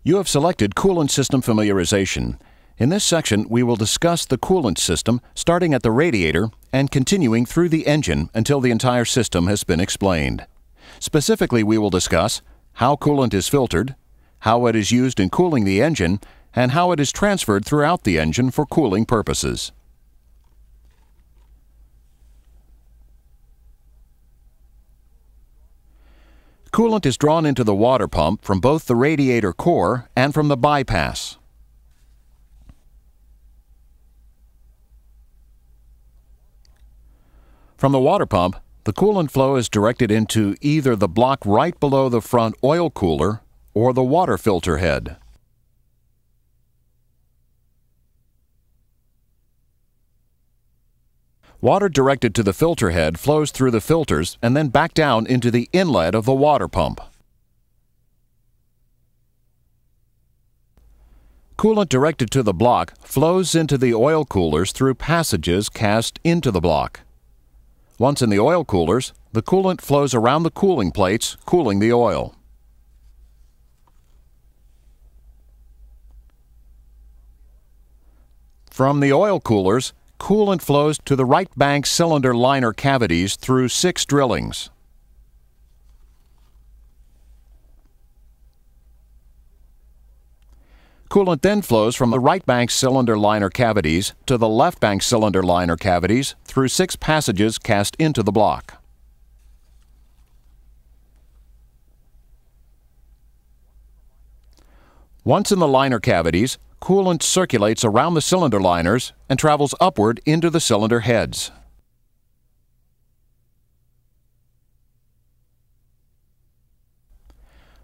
You have selected Coolant System Familiarization. In this section, we will discuss the coolant system starting at the radiator and continuing through the engine until the entire system has been explained. Specifically, we will discuss how coolant is filtered, how it is used in cooling the engine, and how it is transferred throughout the engine for cooling purposes. Coolant is drawn into the water pump from both the radiator core and from the bypass. From the water pump, the coolant flow is directed into either the block right below the front oil cooler or the water filter head. Water directed to the filter head flows through the filters and then back down into the inlet of the water pump. Coolant directed to the block flows into the oil coolers through passages cast into the block. Once in the oil coolers, the coolant flows around the cooling plates, cooling the oil. From the oil coolers, coolant flows to the right bank cylinder liner cavities through 6 drillings. Coolant then flows from the right bank cylinder liner cavities to the left bank cylinder liner cavities through 6 passages cast into the block. Once in the liner cavities, coolant circulates around the cylinder liners and travels upward into the cylinder heads.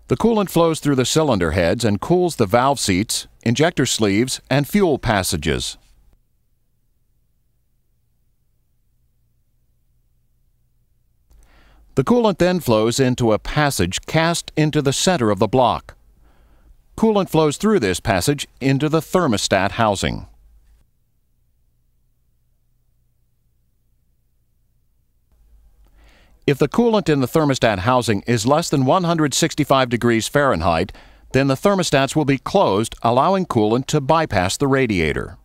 The coolant flows through the cylinder heads and cools the valve seats, injector sleeves, and fuel passages. The coolant then flows into a passage cast into the center of the block. Coolant flows through this passage into the thermostat housing. If the coolant in the thermostat housing is less than 165 degrees Fahrenheit, then the thermostats will be closed, allowing coolant to bypass the radiator.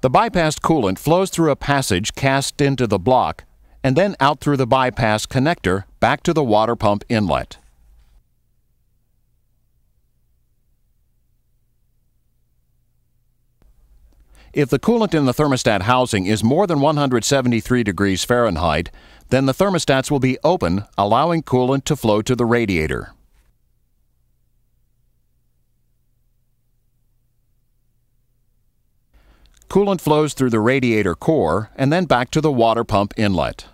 The bypassed coolant flows through a passage cast into the block and then out through the bypass connector back to the water pump inlet. If the coolant in the thermostat housing is more than 173 degrees Fahrenheit, then the thermostats will be open, allowing coolant to flow to the radiator. Coolant flows through the radiator core and then back to the water pump inlet.